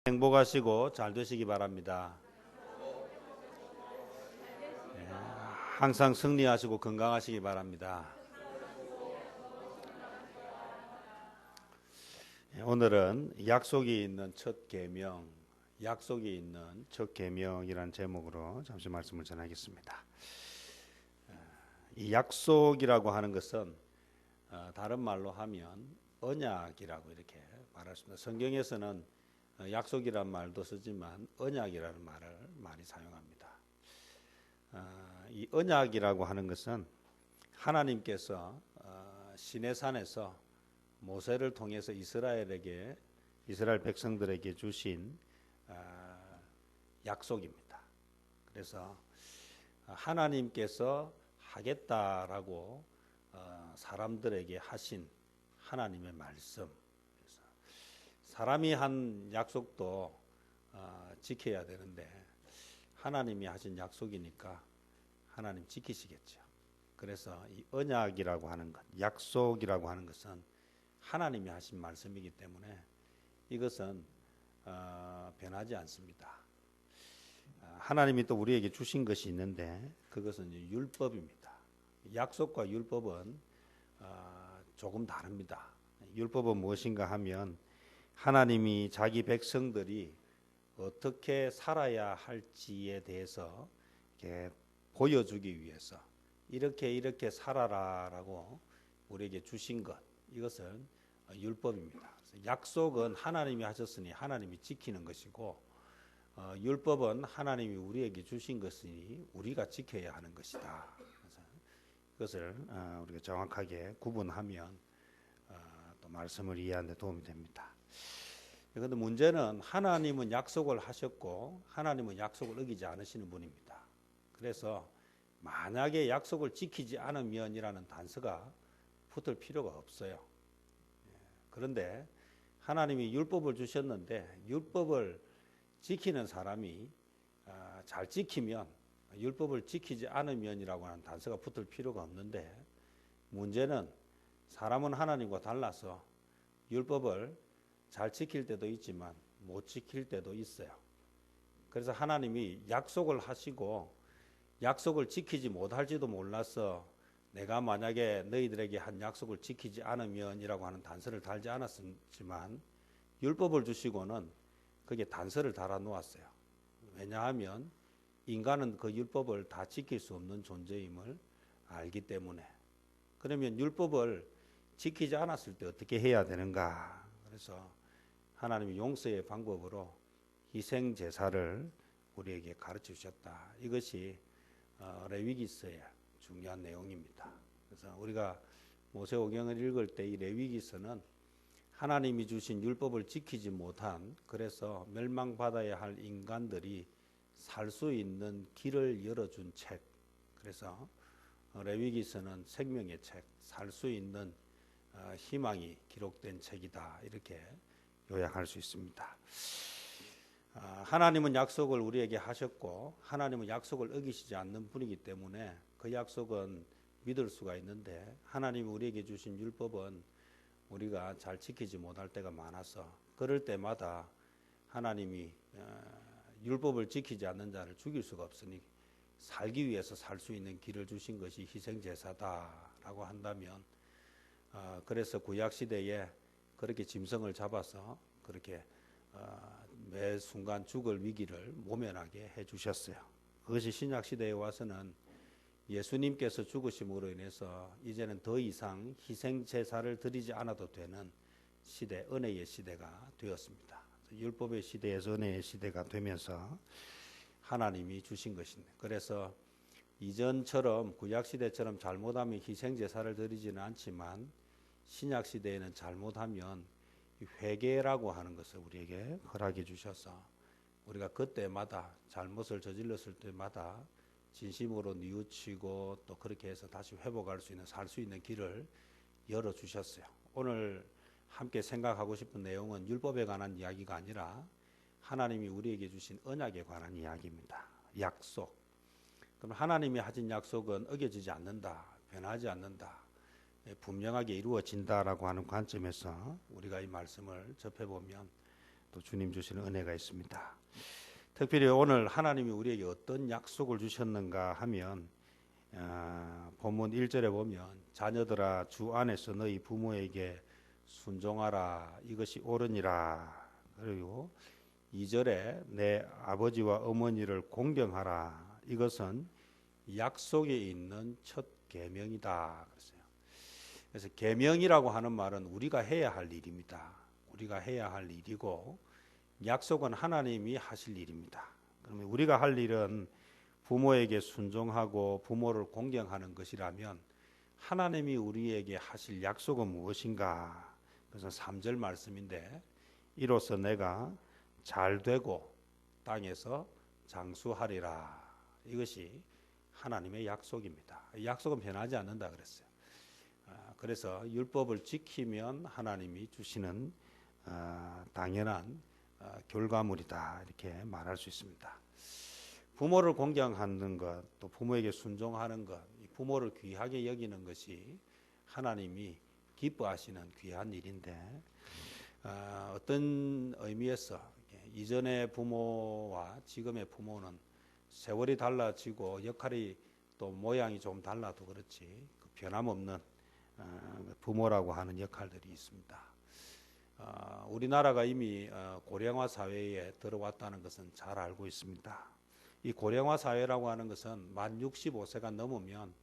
행복하시고 잘 되시기 바랍니다. 항상 승리하시고 건강하시기 바랍니다. 오늘은 약속이 있는 첫 계명, 약속이 있는 첫 계명이라는 제목으로 잠시 말씀을 전하겠습니다. 이 약속이라고 하는 것은 다른 말로 하면 언약이라고 이렇게 말할 수 있습니다. 성경에서는 약속이라는 말도 쓰지만 언약이라는 말을 많이 사용합니다. 이 언약이라고 하는 것은 하나님께서 시내산에서 모세를 통해서 이스라엘 백성들에게 주신 약속입니다. 그래서 하나님께서 하겠다라고 사람들에게 하신 하나님의 말씀. 사람이 한 약속도 지켜야 되는데 하나님이 하신 약속이니까 하나님 지키시겠죠. 그래서 이 언약이라고 하는 것, 약속이라고 하는 것은 하나님이 하신 말씀이기 때문에 이것은 변하지 않습니다. 하나님이 또 우리에게 주신 것이 있는데 그것은 율법입니다. 약속과 율법은 조금 다릅니다. 율법은 무엇인가 하면 하나님이 자기 백성들이 어떻게 살아야 할지에 대해서 이렇게 보여주기 위해서 이렇게 살아라라고 우리에게 주신 것, 이것은 율법입니다. 약속은 하나님이 하셨으니 하나님이 지키는 것이고 율법은 하나님이 우리에게 주신 것이니 우리가 지켜야 하는 것이다. 그래서 그것을 우리가 정확하게 구분하면 또 말씀을 이해하는 데 도움이 됩니다. 그런데 문제는 하나님은 약속을 하셨고 하나님은 약속을 어기지 않으시는 분입니다. 그래서 만약에 약속을 지키지 않으면이라는 단서가 붙을 필요가 없어요. 그런데 하나님이 율법을 주셨는데 율법을 지키는 사람이 잘 지키면 율법을 지키지 않으면이라고 하는 단서가 붙을 필요가 없는데 문제는 사람은 하나님과 달라서 율법을 잘 지킬 때도 있지만 못 지킬 때도 있어요. 그래서 하나님이 약속을 하시고 약속을 지키지 못할지도 몰라서 내가 만약에 너희들에게 한 약속을 지키지 않으면이라고 하는 단서를 달지 않았지만 율법을 주시고는 거기에 단서를 달아 놓았어요. 왜냐하면 인간은 그 율법을 다 지킬 수 없는 존재임을 알기 때문에. 그러면 율법을 지키지 않았을 때 어떻게 해야 되는가? 그래서 하나님이 용서의 방법으로 희생 제사를 우리에게 가르쳐 주셨다. 이것이 레위기서의 중요한 내용입니다. 그래서 우리가 모세오경을 읽을 때 이 레위기서는 하나님이 주신 율법을 지키지 못한, 그래서 멸망받아야 할 인간들이 살 수 있는 길을 열어준 책. 그래서 레위기서는 생명의 책, 살 수 있는 희망이 기록된 책이다. 이렇게 요약할 수 있습니다. 하나님은 약속을 우리에게 하셨고 하나님은 약속을 어기시지 않는 분이기 때문에 그 약속은 믿을 수가 있는데 하나님이 우리에게 주신 율법은 우리가 잘 지키지 못할 때가 많아서 그럴 때마다 하나님이 율법을 지키지 않는 자를 죽일 수가 없으니 살기 위해서 살 수 있는 길을 주신 것이 희생제사다라고 한다면 그래서 구약시대에 그렇게 짐승을 잡아서 그렇게 매 순간 죽을 위기를 모면하게 해주셨어요. 그것이 신약시대에 와서는 예수님께서 죽으심으로 인해서 이제는 더 이상 희생제사를 드리지 않아도 되는 시대, 은혜의 시대가 되었습니다. 율법의 시대에서 은혜의 시대가 되면서 하나님이 주신 것입니다. 그래서 이전처럼 구약시대처럼 잘못하면 희생제사를 드리지는 않지만 신약시대에는 잘못하면 회개라고 하는 것을 우리에게 허락해 주셔서 우리가 그때마다 잘못을 저질렀을 때마다 진심으로 뉘우치고 또 그렇게 해서 다시 회복할 수 있는, 살 수 있는 길을 열어주셨어요. 오늘 함께 생각하고 싶은 내용은 율법에 관한 이야기가 아니라 하나님이 우리에게 주신 언약에 관한 이야기입니다. 약속. 그럼 하나님이 하신 약속은 어겨지지 않는다, 변하지 않는다, 분명하게 이루어진다라고 하는 관점에서 우리가 이 말씀을 접해보면 또 주님 주시는 은혜가 있습니다. 특별히 오늘 하나님이 우리에게 어떤 약속을 주셨는가 하면 본문 1절에 보면 자녀들아 주 안에서 너희 부모에게 순종하라 이것이 옳으니라. 그리고 2절에 내 아버지와 어머니를 공경하라 이것은 약속에 있는 첫 계명이다. 그래서 계명이라고 하는 말은 우리가 해야 할 일입니다. 우리가 해야 할 일이고 약속은 하나님이 하실 일입니다. 그러면 우리가 할 일은 부모에게 순종하고 부모를 공경하는 것이라면 하나님이 우리에게 하실 약속은 무엇인가? 그래서 3절 말씀인데 이로써 내가 잘 되고 땅에서 장수하리라. 이것이 하나님의 약속입니다. 약속은 변하지 않는다 그랬어요. 그래서 율법을 지키면 하나님이 주시는 당연한 결과물이다 이렇게 말할 수 있습니다. 부모를 공경하는 것, 또 부모에게 순종하는 것, 부모를 귀하게 여기는 것이 하나님이 기뻐하시는 귀한 일인데 어떤 의미에서 이전의 부모와 지금의 부모는 세월이 달라지고 역할이 또 모양이 좀 달라도 그렇지 변함없는 부모라고 하는 역할들이 있습니다. 우리나라가 이미 고령화 사회에 들어왔다는 것은 잘 알고 있습니다. 이 고령화 사회라고 하는 것은 만 65세가 넘으면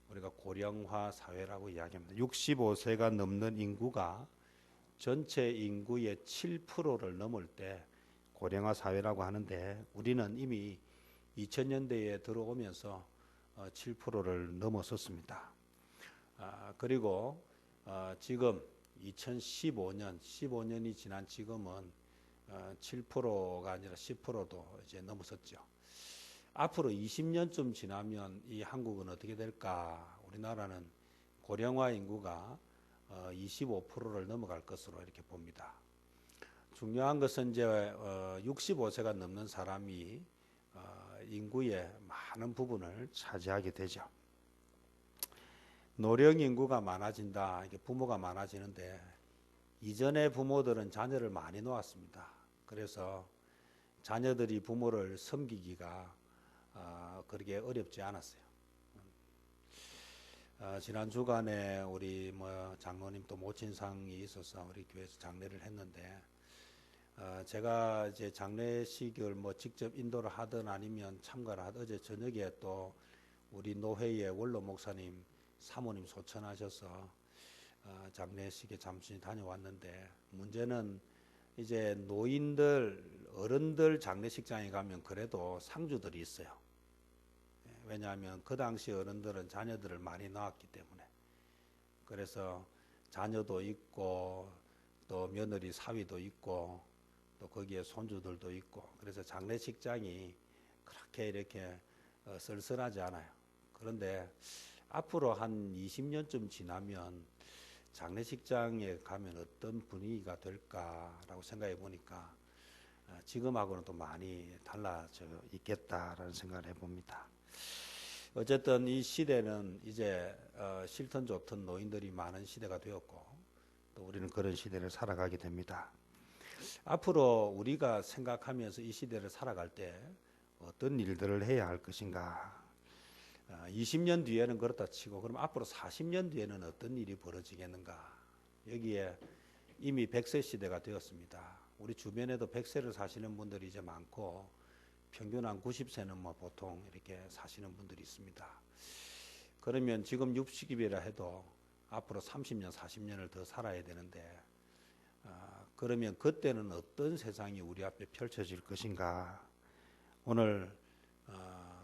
우리가 고령화 사회라고 이야기합니다. 65세가 넘는 인구가 전체 인구의 7%를 넘을 때 고령화 사회라고 하는데 우리는 이미 2000년대에 들어오면서 7%를 넘어섰습니다. 그리고 지금 2015년, 15년이 지난 지금은 7%가 아니라 10%도 이제 넘어섰죠. 앞으로 20년쯤 지나면 이 한국은 어떻게 될까? 우리나라는 고령화 인구가 25%를 넘어갈 것으로 이렇게 봅니다. 중요한 것은 이제 65세가 넘는 사람이 인구의 많은 부분을 차지하게 되죠. 노령 인구가 많아진다. 이게 부모가 많아지는데 이전의 부모들은 자녀를 많이 놓았습니다. 그래서 자녀들이 부모를 섬기기가 그렇게 어렵지 않았어요. 지난 주간에 우리 장로님 또 모친상이 있어서 우리 교회에서 장례를 했는데 제가 이제 장례식을 직접 인도를 하든 아니면 참가를 하든 어제 저녁에 또 우리 노회의 원로 목사님 사모님 소천하셔서 장례식에 잠시 다녀왔는데 문제는 이제 노인들 어른들 장례식장에 가면 그래도 상주들이 있어요. 왜냐하면 그 당시 어른들은 자녀들을 많이 낳았기 때문에 그래서 자녀도 있고 또 며느리 사위도 있고 또 거기에 손주들도 있고 그래서 장례식장이 그렇게 이렇게 쓸쓸하지 않아요. 그런데 앞으로 한 20년쯤 지나면 장례식장에 가면 어떤 분위기가 될까라고 생각해 보니까 지금하고는 또 많이 달라져 있겠다라는 생각을 해봅니다. 어쨌든 이 시대는 이제 싫든 좋든 노인들이 많은 시대가 되었고 또 우리는 그런 시대를 살아가게 됩니다. 앞으로 우리가 생각하면서 이 시대를 살아갈 때 어떤 일들을 해야 할 것인가 20년 뒤에는 그렇다 치고 그럼 앞으로 40년 뒤에는 어떤 일이 벌어지겠는가 여기에 이미 100세 시대가 되었습니다. 우리 주변에도 100세를 사시는 분들이 이제 많고 평균 한 90세는 보통 이렇게 사시는 분들이 있습니다. 그러면 지금 60이라 해도 앞으로 30년 40년을 더 살아야 되는데 그러면 그때는 어떤 세상이 우리 앞에 펼쳐질 것인가 오늘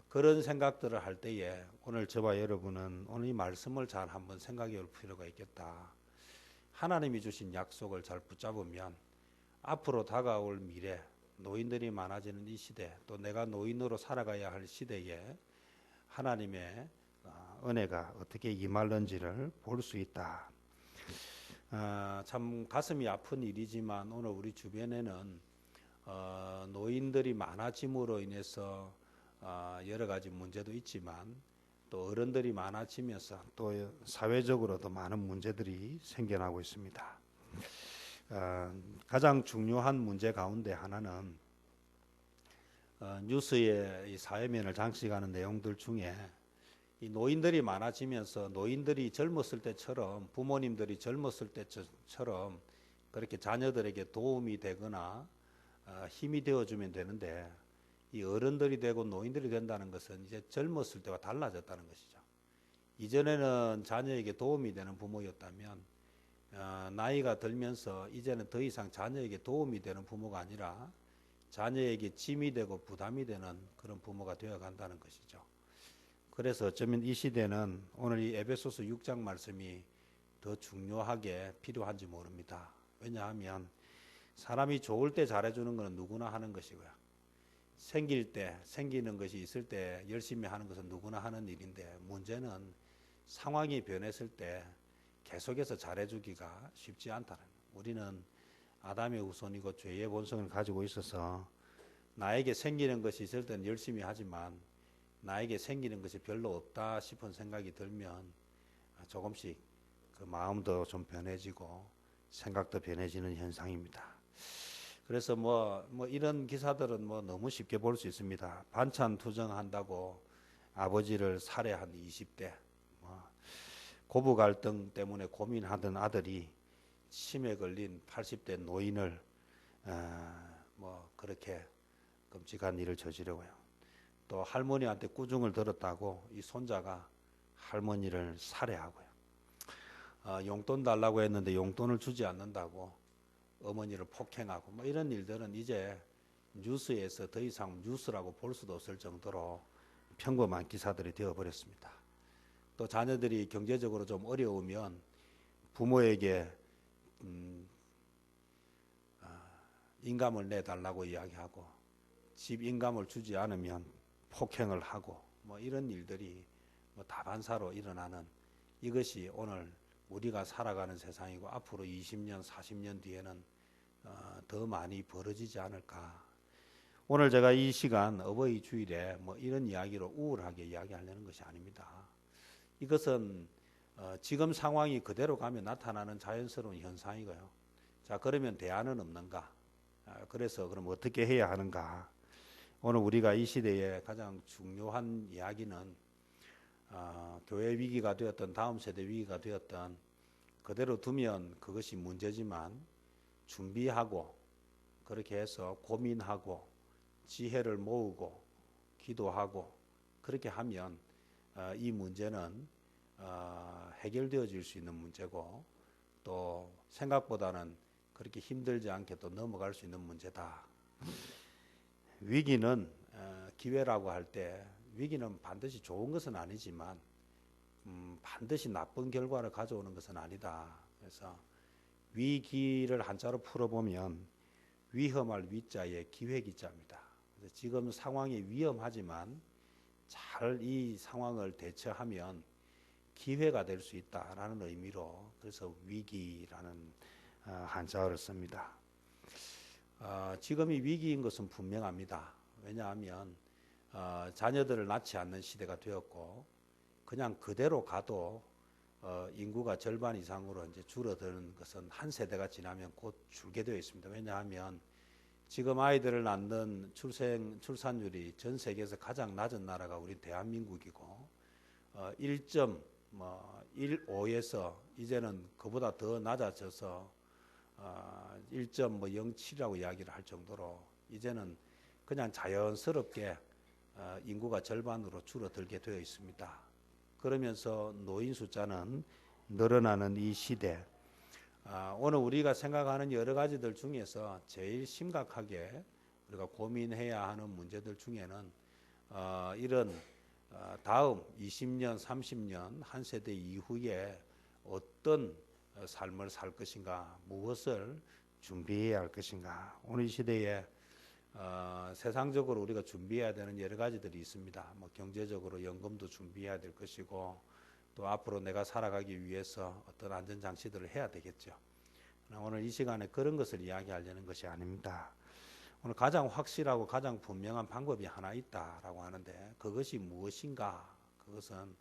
그런 생각들을 할 때에 오늘 저와 여러분은 오늘 이 말씀을 잘 한번 생각해 볼 필요가 있겠다. 하나님이 주신 약속을 잘 붙잡으면 앞으로 다가올 미래 노인들이 많아지는 이 시대 또 내가 노인으로 살아가야 할 시대에 하나님의 은혜가 어떻게 임할는지를 볼 수 있다. 참 가슴이 아픈 일이지만 오늘 우리 주변에는 노인들이 많아짐으로 인해서 여러 가지 문제도 있지만 또 어른들이 많아지면서 또 사회적으로도 많은 문제들이 생겨나고 있습니다. 가장 중요한 문제 가운데 하나는 뉴스의 이 사회면을 장식하는 내용들 중에 이 노인들이 많아지면서 노인들이 젊었을 때처럼 부모님들이 젊었을 때처럼 그렇게 자녀들에게 도움이 되거나 힘이 되어주면 되는데 이 어른들이 되고 노인들이 된다는 것은 이제 젊었을 때와 달라졌다는 것이죠. 이전에는 자녀에게 도움이 되는 부모였다면 나이가 들면서 이제는 더 이상 자녀에게 도움이 되는 부모가 아니라 자녀에게 짐이 되고 부담이 되는 그런 부모가 되어 간다는 것이죠. 그래서 어쩌면 이 시대는 오늘 이 에베소서 6장 말씀이 더 중요하게 필요한지 모릅니다. 왜냐하면 사람이 좋을 때 잘해주는 것은 누구나 하는 것이고요. 생기는 것이 있을 때 열심히 하는 것은 누구나 하는 일인데 문제는 상황이 변했을 때 계속해서 잘해주기가 쉽지 않다는 거예요. 우리는 아담의 후손이고 죄의 본성을 가지고 있어서 나에게 생기는 것이 있을 때는 열심히 하지만 나에게 생기는 것이 별로 없다 싶은 생각이 들면 조금씩 그 마음도 좀 변해지고 생각도 변해지는 현상입니다. 그래서 뭐 이런 기사들은 뭐 너무 쉽게 볼 수 있습니다. 반찬 투정한다고 아버지를 살해한 20대, 고부 갈등 때문에 고민하던 아들이 치매 걸린 80대 노인을 그렇게 끔찍한 일을 저지르고요. 또 할머니한테 꾸중을 들었다고 이 손자가 할머니를 살해하고요. 용돈 달라고 했는데 용돈을 주지 않는다고 어머니를 폭행하고 뭐 이런 일들은 이제 뉴스에서 더 이상 뉴스라고 볼 수도 없을 정도로 평범한 기사들이 되어버렸습니다. 또 자녀들이 경제적으로 좀 어려우면 부모에게 인감을 내달라고 이야기하고 집 인감을 주지 않으면 폭행을 하고 뭐 이런 일들이 다반사로 일어나는 이것이 오늘 우리가 살아가는 세상이고 앞으로 20년, 40년 뒤에는 더 많이 벌어지지 않을까. 오늘 제가 이 시간 어버이 주일에 뭐 이런 이야기로 우울하게 이야기하려는 것이 아닙니다. 이것은 지금 상황이 그대로 가면 나타나는 자연스러운 현상이고요. 자, 그러면 대안은 없는가? 그래서 그럼 어떻게 해야 하는가? 오늘 우리가 이 시대에 가장 중요한 이야기는 교회 위기가 되었던 다음 세대 위기가 되었던 그대로 두면 그것이 문제지만 준비하고 그렇게 해서 고민하고 지혜를 모으고 기도하고 그렇게 하면 이 문제는 해결되어질 수 있는 문제고 또 생각보다는 그렇게 힘들지 않게 또 넘어갈 수 있는 문제다. 위기는 기회라고 할 때 위기는 반드시 좋은 것은 아니지만 반드시 나쁜 결과를 가져오는 것은 아니다. 그래서 위기를 한자로 풀어보면 위험할 위자에 기회기자입니다. 그래서 지금 상황이 위험하지만 잘 이 상황을 대처하면 기회가 될 수 있다라는 의미로 그래서 위기라는 한자어를 씁니다. 지금이 위기인 것은 분명합니다. 왜냐하면 자녀들을 낳지 않는 시대가 되었고 그냥 그대로 가도 인구가 절반 이상으로 이제 줄어드는 것은 한 세대가 지나면 곧 줄게 되어 있습니다. 왜냐하면 지금 아이들을 낳는 출산율이 전 세계에서 가장 낮은 나라가 우리 대한민국이고 1.15에서 이제는 그보다 더 낮아져서 1.07이라고 이야기를 할 정도로 이제는 그냥 자연스럽게 인구가 절반으로 줄어들게 되어 있습니다. 그러면서 노인 숫자는 늘어나는 이 시대, 오늘 우리가 생각하는 여러 가지들 중에서 제일 심각하게 우리가 고민해야 하는 문제들 중에는 이런 다음 20년, 30년 한 세대 이후에 어떤 삶을 살 것인가, 무엇을 준비해야 할 것인가. 오늘 이 시대에 세상적으로 우리가 준비해야 되는 여러 가지들이 있습니다. 뭐 경제적으로 연금도 준비해야 될 것이고 또 앞으로 내가 살아가기 위해서 어떤 안전장치들을 해야 되겠죠. 오늘 이 시간에 그런 것을 이야기하려는 것이 아닙니다. 오늘 가장 확실하고 가장 분명한 방법이 하나 있다라고 하는데 그것이 무엇인가? 그것은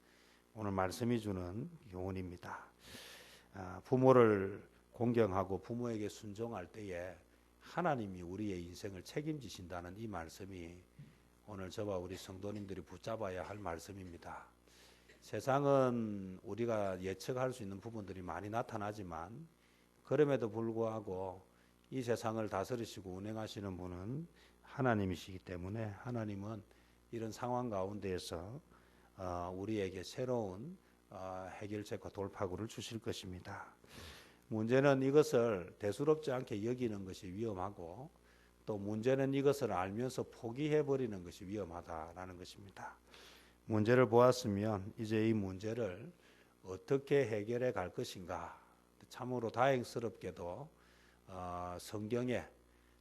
오늘 말씀이 주는 교훈입니다. 부모를 공경하고 부모에게 순종할 때에 하나님이 우리의 인생을 책임지신다는 이 말씀이 오늘 저와 우리 성도님들이 붙잡아야 할 말씀입니다. 세상은 우리가 예측할 수 있는 부분들이 많이 나타나지만 그럼에도 불구하고 이 세상을 다스리시고 운행하시는 분은 하나님이시기 때문에 하나님은 이런 상황 가운데에서 우리에게 새로운 해결책과 돌파구를 주실 것입니다. 문제는 이것을 대수롭지 않게 여기는 것이 위험하고 또 문제는 이것을 알면서 포기해버리는 것이 위험하다라는 것입니다. 문제를 보았으면 이제 이 문제를 어떻게 해결해 갈 것인가. 참으로 다행스럽게도 성경에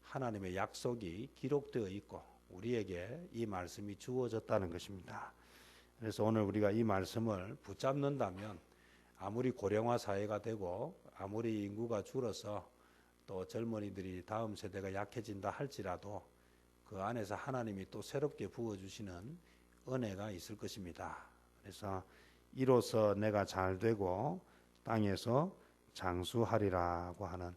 하나님의 약속이 기록되어 있고 우리에게 이 말씀이 주어졌다는 것입니다. 그래서 오늘 우리가 이 말씀을 붙잡는다면 아무리 고령화 사회가 되고 아무리 인구가 줄어서 또 젊은이들이 다음 세대가 약해진다 할지라도 그 안에서 하나님이 또 새롭게 부어주시는 은혜가 있을 것입니다. 그래서 이로써 내가 잘되고 땅에서 장수하리라고 하는,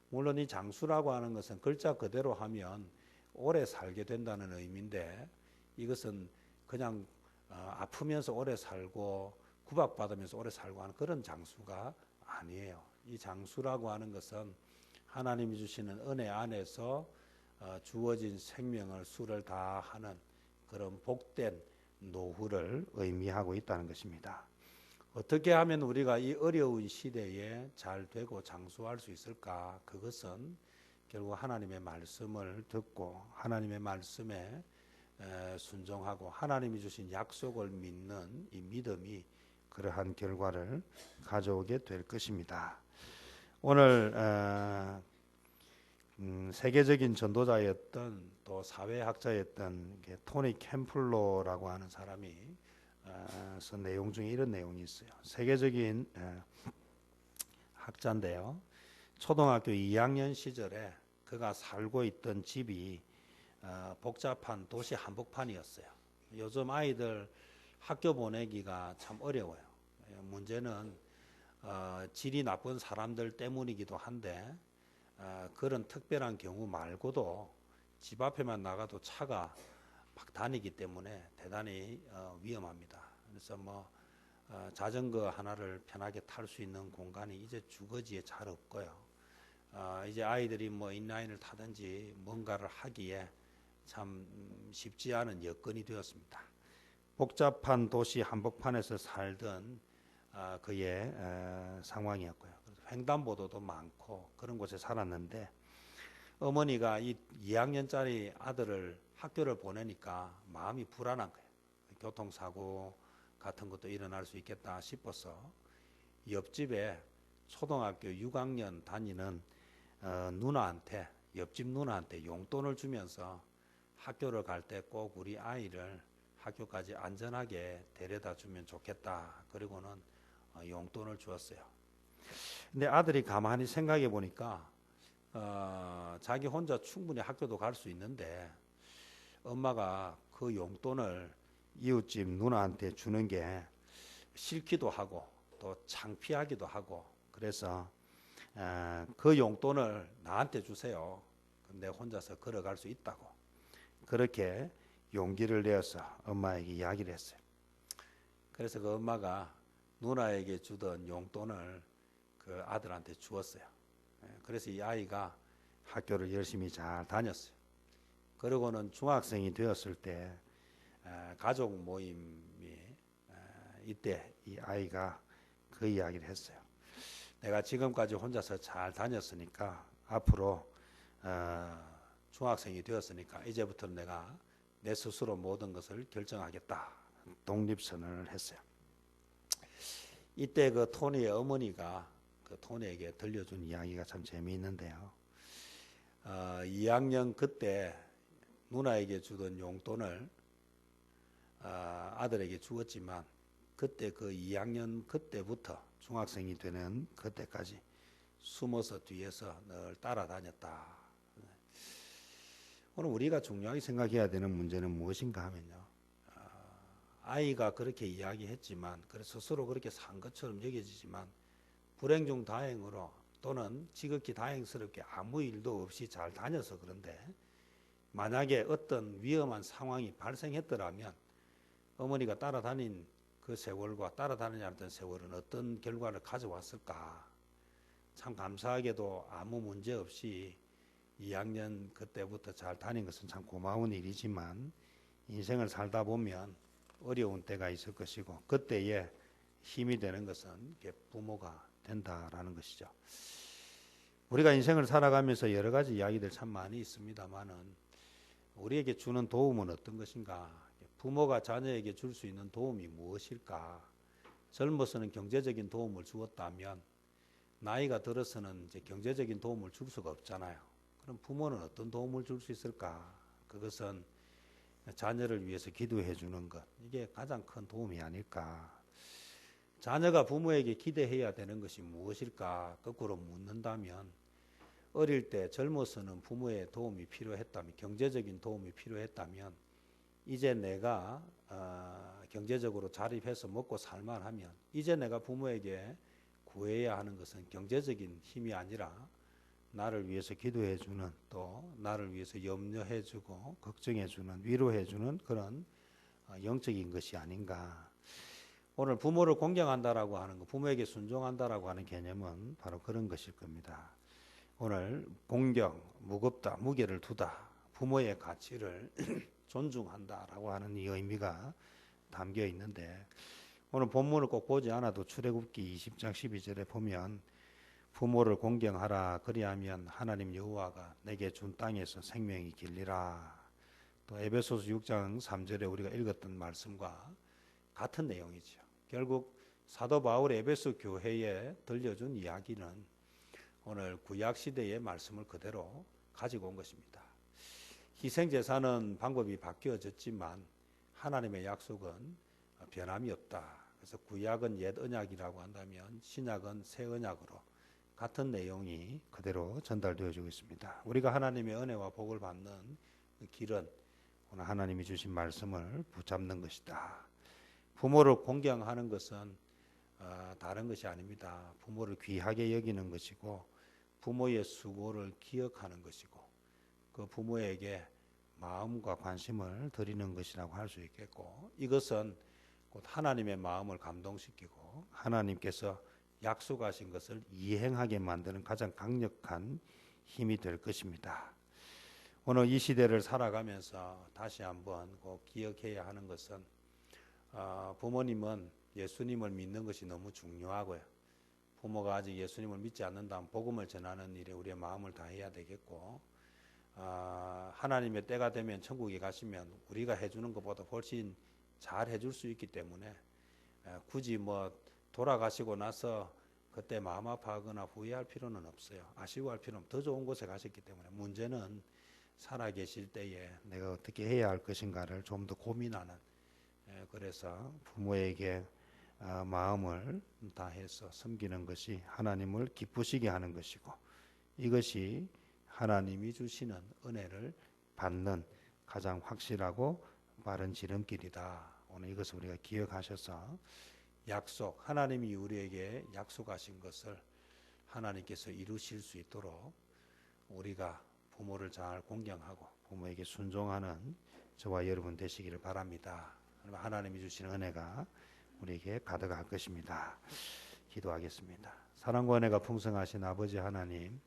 물론 이 장수라고 하는 것은 글자 그대로 하면 오래 살게 된다는 의미인데 이것은 그냥 아프면서 오래 살고 구박받으면서 오래 살고 하는 그런 장수가 아니에요. 이 장수라고 하는 것은 하나님이 주시는 은혜 안에서 주어진 생명을 수를 다하는 그런 복된 노후를 의미하고 있다는 것입니다. 어떻게 하면 우리가 이 어려운 시대에 잘 되고 장수할 수 있을까? 그것은 결국 하나님의 말씀을 듣고 하나님의 말씀에 순종하고 하나님이 주신 약속을 믿는 이 믿음이 그러한 결과를 가져오게 될 것입니다. 오늘 세계적인 전도자였던 또 사회학자였던 토니 캠플러라고 하는 사람이 서 내용 중에 이런 내용이 있어요. 세계적인 학자인데요. 초등학교 2학년 시절에 그가 살고 있던 집이 복잡한 도시 한복판이었어요. 요즘 아이들 학교 보내기가 참 어려워요. 문제는 질이 나쁜 사람들 때문이기도 한데 그런 특별한 경우 말고도 집 앞에만 나가도 차가 막 다니기 때문에 대단히 위험합니다. 그래서 자전거 하나를 편하게 탈 수 있는 공간이 이제 주거지에 잘 없고요. 이제 아이들이 인라인을 타든지 뭔가를 하기에 참 쉽지 않은 여건이 되었습니다. 복잡한 도시 한복판에서 살던 그의 상황이었고요. 횡단보도도 많고 그런 곳에 살았는데 어머니가 이 2학년짜리 아들을 학교를 보내니까 마음이 불안한 거예요. 교통사고 같은 것도 일어날 수 있겠다 싶어서 옆집에 초등학교 6학년 다니는 누나한테, 옆집 누나한테 용돈을 주면서 학교를 갈 때 꼭 우리 아이를 학교까지 안전하게 데려다 주면 좋겠다. 그리고는 용돈을 주었어요. 근데 아들이 가만히 생각해 보니까 자기 혼자 충분히 학교도 갈 수 있는데 엄마가 그 용돈을 이웃집 누나한테 주는 게 싫기도 하고 또 창피하기도 하고 그래서 그 용돈을 나한테 주세요. 근데 혼자서 걸어갈 수 있다고 그렇게 용기를 내어서 엄마에게 이야기를 했어요. 그래서 그 엄마가 누나에게 주던 용돈을 그 아들한테 주었어요. 그래서 이 아이가 학교를 열심히 잘 다녔어요. 그러고는 중학생이 되었을 때 가족 모임이 이때 이 아이가 그 이야기를 했어요. 내가 지금까지 혼자서 잘 다녔으니까 앞으로 중학생이 되었으니까 이제부터는 내가 내 스스로 모든 것을 결정하겠다. 독립선언을 했어요. 이때 그 토니의 어머니가 그 토니에게 들려준 이야기가 참 재미있는데요. 2학년 그때 누나에게 주던 용돈을 아들에게 주었지만 그때 그 2학년 그때부터 중학생이 되는 그때까지 숨어서 뒤에서 늘 따라다녔다. 오늘 우리가 중요하게 생각해야 되는 문제는 무엇인가 하면요. 아이가 그렇게 이야기했지만 그래서 스스로 그렇게 산 것처럼 여겨지지만 불행 중 다행으로 또는 지극히 다행스럽게 아무 일도 없이 잘 다녀서 그런데 만약에 어떤 위험한 상황이 발생했더라면 어머니가 따라다닌 그 세월과 따라다니지 않았던 세월은 어떤 결과를 가져왔을까? 참 감사하게도 아무 문제 없이 2학년 그때부터 잘 다닌 것은 참 고마운 일이지만 인생을 살다 보면 어려운 때가 있을 것이고 그때에 힘이 되는 것은 부모가 된다라는 것이죠. 우리가 인생을 살아가면서 여러 가지 이야기들 참 많이 있습니다만은 우리에게 주는 도움은 어떤 것인가? 부모가 자녀에게 줄 수 있는 도움이 무엇일까? 젊어서는 경제적인 도움을 주었다면 나이가 들어서는 이제 경제적인 도움을 줄 수가 없잖아요. 그럼 부모는 어떤 도움을 줄 수 있을까? 그것은 자녀를 위해서 기도해 주는 것. 이게 가장 큰 도움이 아닐까? 자녀가 부모에게 기대해야 되는 것이 무엇일까? 거꾸로 묻는다면 어릴 때 젊어서는 부모의 도움이 필요했다면 경제적인 도움이 필요했다면 이제 내가 경제적으로 자립해서 먹고 살만하면 이제 내가 부모에게 구해야 하는 것은 경제적인 힘이 아니라 나를 위해서 기도해주는 또 나를 위해서 염려해주고 걱정해주는 위로해주는 그런 영적인 것이 아닌가. 오늘 부모를 공경한다라고 하는 것, 부모에게 순종한다라고 하는 개념은 바로 그런 것일 겁니다. 오늘 공경, 무겁다, 무게를 두다, 부모의 가치를 존중한다라고 하는 이 의미가 담겨 있는데 오늘 본문을 꼭 보지 않아도 출애굽기 20장 12절에 보면 부모를 공경하라 그리하면 하나님 여호와가 내게 준 땅에서 생명이 길리라. 또 에베소서 6장 3절에 우리가 읽었던 말씀과 같은 내용이죠. 결국 사도 바울의 에베소 교회에 들려준 이야기는 오늘 구약 시대의 말씀을 그대로 가지고 온 것입니다. 희생제사는 방법이 바뀌어졌지만 하나님의 약속은 변함이 없다. 그래서 구약은 옛 언약이라고 한다면 신약은 새 언약으로 같은 내용이 그대로 전달되어지고 있습니다. 우리가 하나님의 은혜와 복을 받는 그 길은 오늘 하나님이 주신 말씀을 붙잡는 것이다. 부모를 공경하는 것은 다른 것이 아닙니다. 부모를 귀하게 여기는 것이고 부모의 수고를 기억하는 것이고 그 부모에게 마음과 관심을 드리는 것이라고 할 수 있겠고 이것은 곧 하나님의 마음을 감동시키고 하나님께서 약속하신 것을 이행하게 만드는 가장 강력한 힘이 될 것입니다. 오늘 이 시대를 살아가면서 다시 한번 꼭 기억해야 하는 것은 부모님은 예수님을 믿는 것이 너무 중요하고요. 부모가 아직 예수님을 믿지 않는다면 복음을 전하는 일에 우리의 마음을 다해야 되겠고 하나님의 때가 되면 천국에 가시면 우리가 해주는 것보다 훨씬 잘 해줄 수 있기 때문에 굳이 돌아가시고 나서 그때 마음 아파하거나 후회할 필요는 없어요. 아쉬워할 필요는 없어요. 더 좋은 곳에 가셨기 때문에 문제는 살아계실 때에 내가 어떻게 해야 할 것인가를 좀 더 고민하는 그래서 부모에게 마음을 다해서 섬기는 것이 하나님을 기쁘시게 하는 것이고 이것이 하나님이 주시는 은혜를 받는 가장 확실하고 바른 지름길이다. 오늘 이것을 우리가 기억하셔서 약속, 하나님이 우리에게 약속하신 것을 하나님께서 이루실 수 있도록 우리가 부모를 잘 공경하고 부모에게 순종하는 저와 여러분 되시기를 바랍니다. 하나님이 주시는 은혜가 우리에게 가득할 것입니다. 기도하겠습니다. 사랑과 은혜가 풍성하신 아버지 하나님,